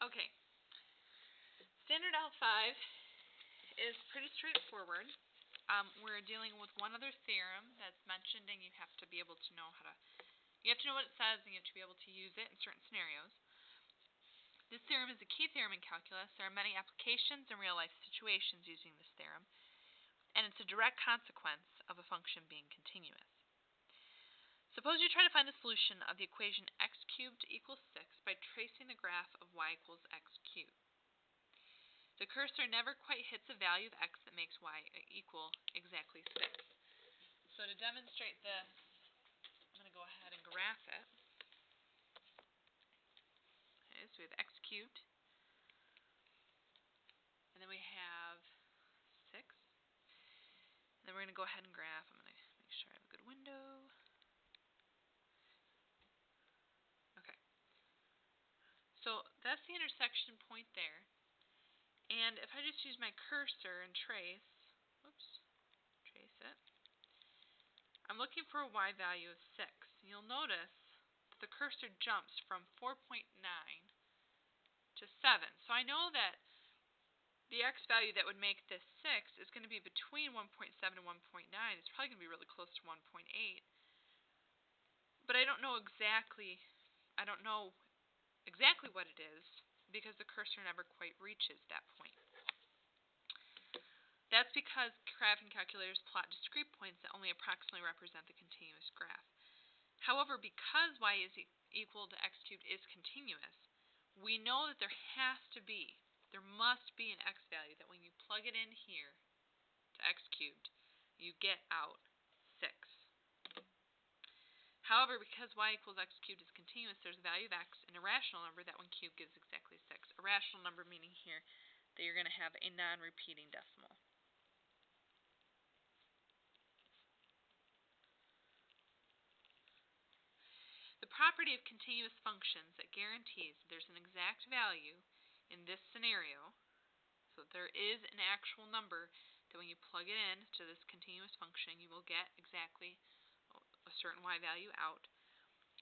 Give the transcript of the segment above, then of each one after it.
Okay, standard L5 is pretty straightforward. We're dealing with one other theorem that's mentioned, and you have to be able to know you have to know what it says, and you have to be able to use it in certain scenarios. This theorem is a key theorem in calculus. There are many applications and real-life situations using this theorem, and it's a direct consequence of a function being continuous. Suppose you try to find the solution of the equation x cubed equals 6 by tracing the graph of y equals x cubed. The cursor never quite hits a value of x that makes y equal exactly 6. So to demonstrate this, I'm going to go ahead and graph it. Okay, so we have x cubed, and then we have 6. And then we're going to go ahead and graph. I'm going to make sure I have a good window. Okay. So that's the intersection point there. And if I just use my cursor and trace it, I'm looking for a y value of 6. And you'll notice that the cursor jumps from 4.9 to 7. So I know that the x value that would make this 6 is going to be between 1.7 and 1.9. It's probably going to be really close to 1.8. But I don't know exactly what it is because the cursor never quite reaches that point. That's because graphing calculators plot discrete points that only approximately represent the continuous graph. However, because y is equal to x cubed is continuous, we know that there must be an x value that when you plug it in here to x cubed, you get out 6. However, because y equals x cubed is continuous, there's a value of x, an irrational number that when cubed gives exactly 6. A rational number meaning here that you're going to have a non-repeating decimal. The property of continuous functions that guarantees that there's an exact value in this scenario, so there is an actual number that when you plug it in to this continuous function, you will get exactly a certain y value out.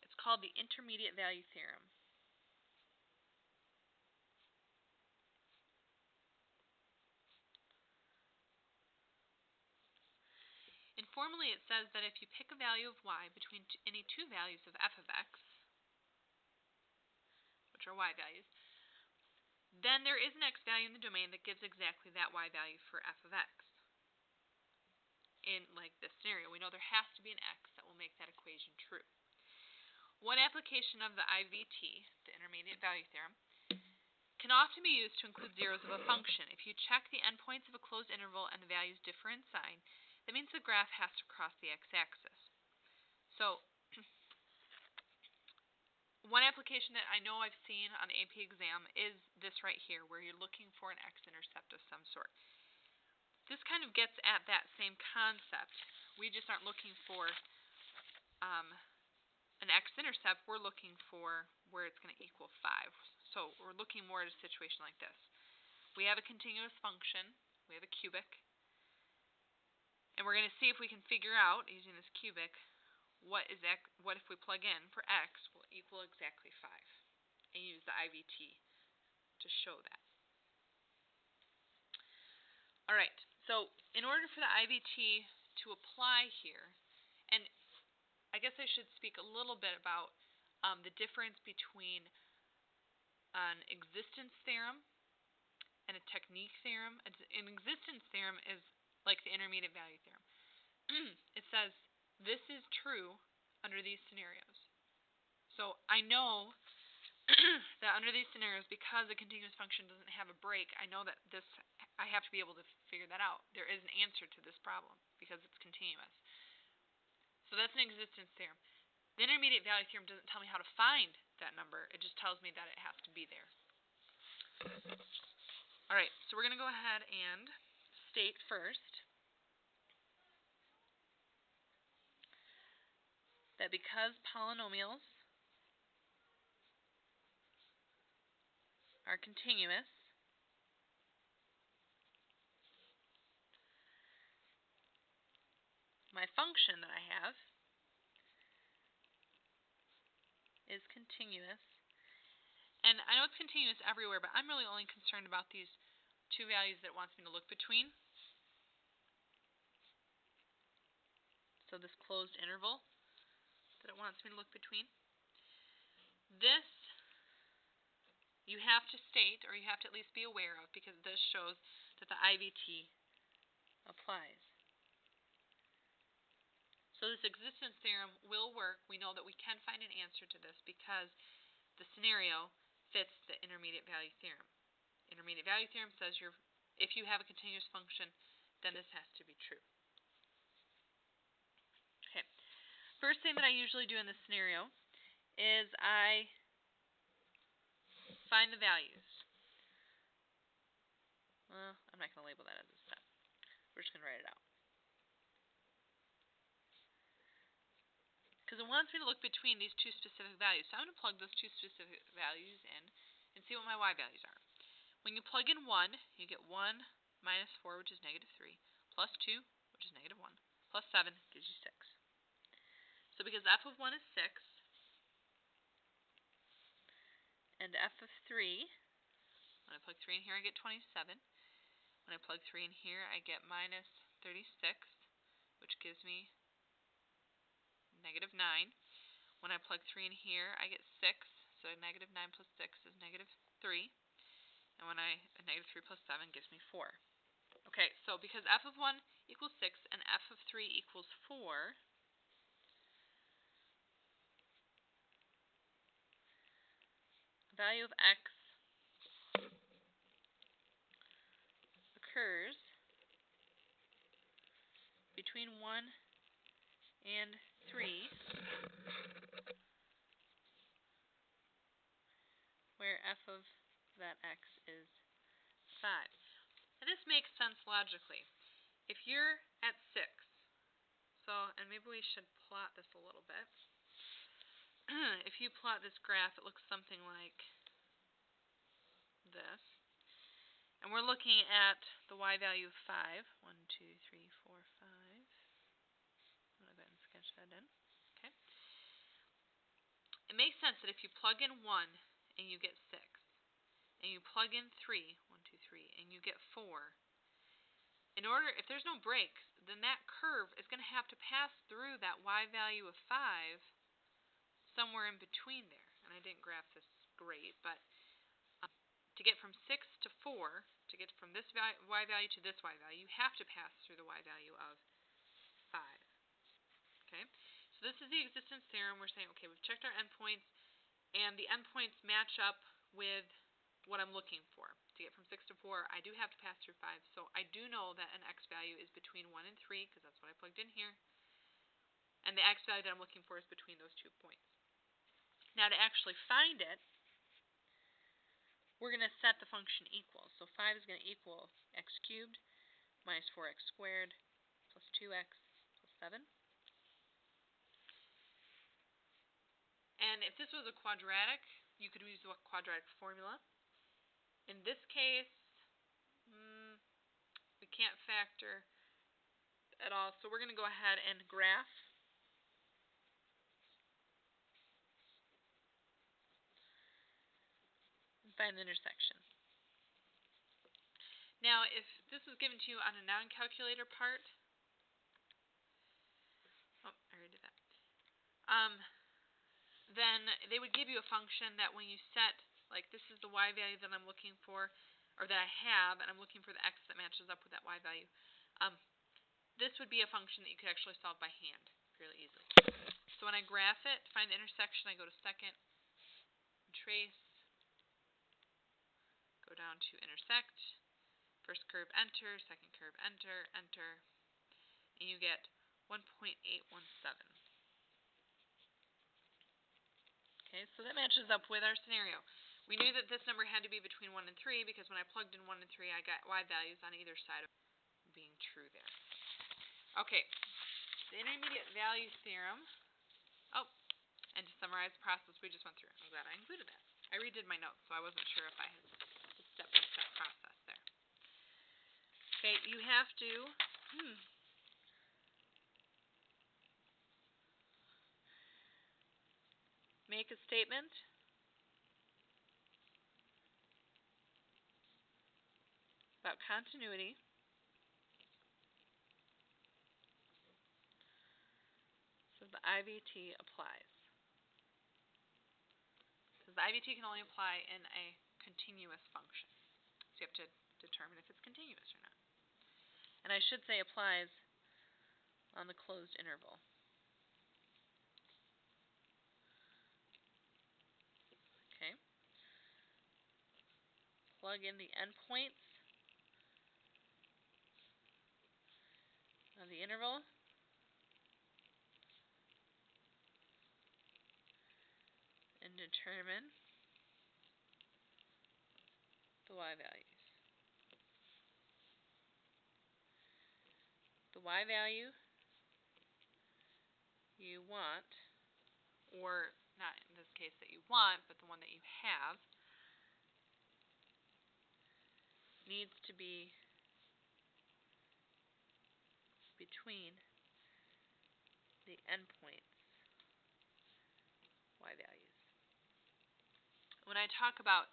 It's called the intermediate value theorem. Informally, it says that if you pick a value of y between any two values of f of x, which are y values, then there is an x value in the domain that gives exactly that y value for f of x. In like this scenario, we know there has to be an x that will make that equation true. One application of the IVT, the intermediate value theorem, can often be used to include zeros of a function. If you check the endpoints of a closed interval and the values differ in sign, that means the graph has to cross the x-axis. So, one application that I know I've seen on the AP exam is this right here, where you're looking for an x-intercept of some sort. This kind of gets at that same concept. We just aren't looking for an x-intercept. We're looking for where it's going to equal 5. So we're looking more at a situation like this. We have a continuous function. We have a cubic. And we're going to see if we can figure out, using this cubic, what if we plug in for x will equal exactly 5. And use the IVT to show that. Alright, so in order for the IVT to apply here, and I guess I should speak a little bit about the difference between an existence theorem and a technique theorem. An existence theorem is like the intermediate value theorem. It says this is true under these scenarios. So I know that under these scenarios, because a continuous function doesn't have a break, I know that I have to be able to figure that out. There is an answer to this problem because it's continuous. So that's an existence theorem. The intermediate value theorem doesn't tell me how to find that number. It just tells me that it has to be there. Alright, so we're going to go ahead and state first that because polynomials are continuous, my function that I have is continuous, And I know it's continuous everywhere, but I'm really only concerned about these two values that it wants me to look between. So this closed interval that it wants me to look between. This you have to state, or you have to at least be aware of, because this shows that the IVT applies. So this existence theorem will work. We know that we can find an answer to this because the scenario fits the intermediate value theorem. Intermediate value theorem says if you have a continuous function, then this has to be true. Okay. First thing that I usually do in this scenario is I find the values. Well, I'm not going to label that as a step. We're just going to write it out. Because it wants me to look between these two specific values. So I'm going to plug those two specific values in and see what my y values are. When you plug in 1, you get 1 minus 4, which is negative 3, plus 2, which is negative 1, plus 7 gives you 6. So because f of 1 is 6, and f of 3, when I plug 3 in here, I get 27. When I plug 3 in here, I get minus 36, which gives me negative 9. When I plug 3 in here, I get 6. So negative 9 plus 6 is negative 3. And negative 3 plus 7 gives me 4. Okay, so because f of 1 equals 6 and f of 3 equals 4, the value of x occurs between 1 and 3, where f of that x is 5. And this makes sense logically. If you're at 6, and maybe we should plot this a little bit. If you plot this graph, it looks something like this. And we're looking at the y value of 5. 1, 2, 3, 4, 5. I'm going to go ahead and sketch that in. Okay. It makes sense that if you plug in 1 and you get 6, and you plug in 3, 1, 2, 3, and you get 4, if there's no breaks, then that curve is going to have to pass through that y value of 5 somewhere in between there. And I didn't graph this great, but to get from 6 to 4, to get from this y value to this y value, you have to pass through the y value of 5. Okay? So this is the existence theorem. We're saying, okay, we've checked our endpoints, and the endpoints match up with what I'm looking for. To get from 6 to 4, I do have to pass through 5. So I do know that an x value is between 1 and 3, because that's what I plugged in here. And the x value that I'm looking for is between those 2 points. Now to actually find it, we're going to set the function equal. So 5 is going to equal x cubed minus 4x squared plus 2x plus 7. And if this was a quadratic, you could use the quadratic formula. In this case, we can't factor at all, so we're going to go ahead and graph. And find the intersection. Now, if this was given to you on a non-calculator part, I already did that. Then they would give you a function that when you set, like this is the y value that I'm looking for, or that I have, and I'm looking for the x that matches up with that y value. This would be a function that you could actually solve by hand fairly easily. So when I graph it, to find the intersection, I go to second, trace, go down to intersect, first curve, enter, second curve, enter, enter, and you get 1.817. Okay, so that matches up with our scenario. We knew that this number had to be between 1 and 3 because when I plugged in 1 and 3, I got y values on either side of being true there. Okay, the intermediate value theorem. Oh, and to summarize the process we just went through. I'm glad I included that. I redid my notes, so I wasn't sure if I had the step-by-step process there. Okay, you have to make a statement about continuity so the IVT applies. Because the IVT can only apply in a continuous function. So you have to determine if it's continuous or not. And I should say applies on the closed interval. Okay. Plug in the endpoints of the interval. And determine the y values. The y value you want, or not in this case that you want, but the one that you have, needs to be between the endpoints y values. When I talk about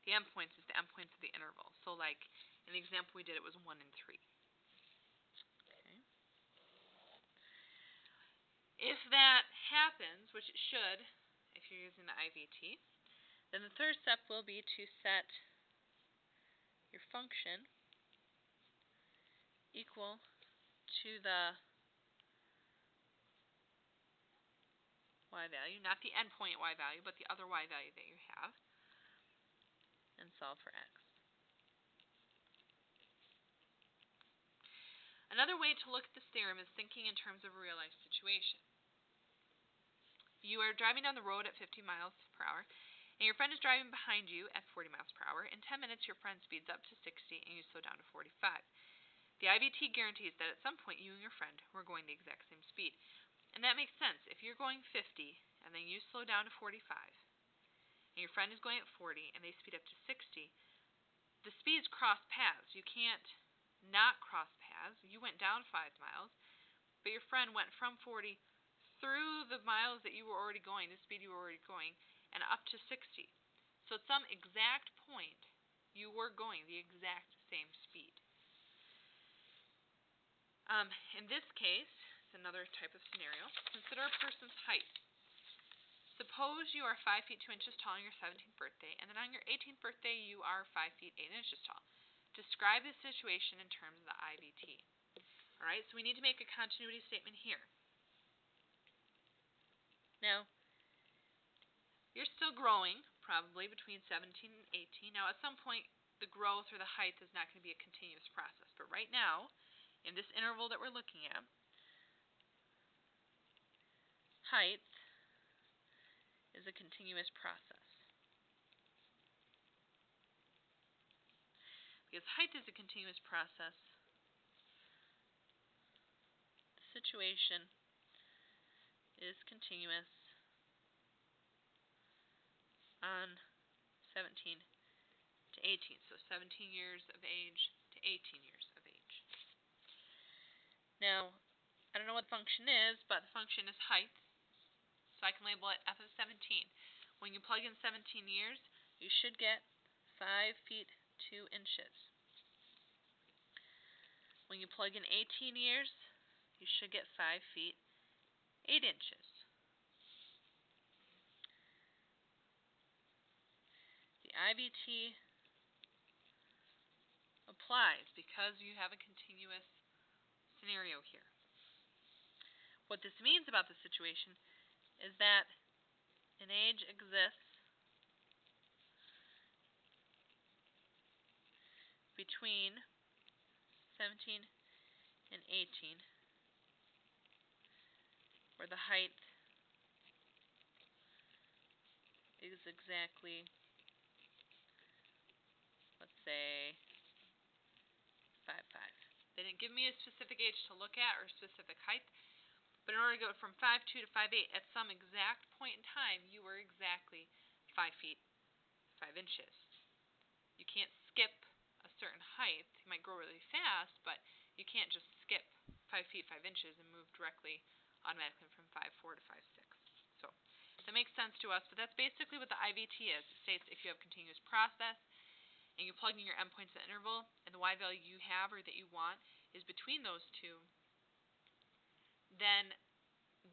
the endpoints, it's the endpoints of the interval. So like in the example we did, it was 1 and 3. Okay. If that happens, which it should if you're using the IVT, then the third step will be to set your function equal to the y value, not the endpoint y value, but the other y value that you have, and solve for x. Another way to look at this theorem is thinking in terms of a real-life situation. You are driving down the road at 50 miles per hour, and your friend is driving behind you at 40 miles per hour. In 10 minutes, your friend speeds up to 60, and you slow down to 45. The IVT guarantees that at some point you and your friend were going the exact same speed. And that makes sense. If you're going 50, and then you slow down to 45, and your friend is going at 40, and they speed up to 60, the speeds cross paths. You can't not cross paths. You went down 5 miles, but your friend went from 40 through the miles that you were already going, the speed you were already going, and up to 60. So at some exact point, you were going the exact same speed. In this case, it's another type of scenario. Consider a person's height. Suppose you are 5 feet 2 inches tall on your 17th birthday, and then on your 18th birthday you are 5 feet 8 inches tall. Describe the situation in terms of the IVT. Alright, so we need to make a continuity statement here. Now, you're still growing, probably between 17 and 18. Now, at some point, the growth or the height is not going to be a continuous process. But right now, in this interval that we're looking at, height is a continuous process. Because height is a continuous process, the situation is continuous on 17 to 18. So 17 years of age to 18 years of age. Now, I don't know what the function is, but the function is height. So I can label it f of 17. When you plug in 17 years, you should get 5 feet 2 inches. When you plug in 18 years, you should get 5 feet 8 inches. The IVT applies because you have a continuous scenario here. What this means about the situation is that an age exists between 17 and 18 where the height is exactly, let's say, 5'5". They didn't give me a specific age to look at or a specific height, but in order to go from 5'2" to 5'8", at some exact point in time, you were exactly 5 feet 5 inches. You can't skip a certain height. You might grow really fast, but you can't just skip 5 feet 5 inches and move directly automatically from 5'4" to 5'6". So that makes sense to us, but that's basically what the IVT is. It states if you have a continuous process and you plug in your endpoints at interval, and the y value you have or that you want is between those two, then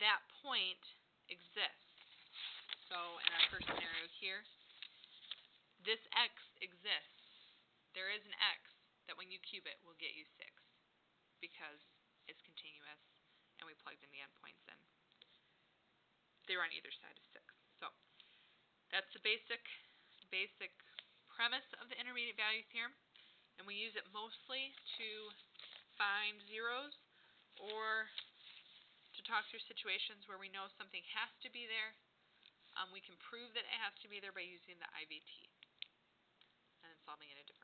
that point exists. So in our first scenario here, this x exists. There is an x that when you cube it will get you 6 because it's continuous and we plugged in the endpoints in. They were on either side of 6. So that's the basic premise of the intermediate value theorem, and we use it mostly to find zeros or to talk through situations where we know something has to be there. We can prove that it has to be there by using the IVT and then solving it in a different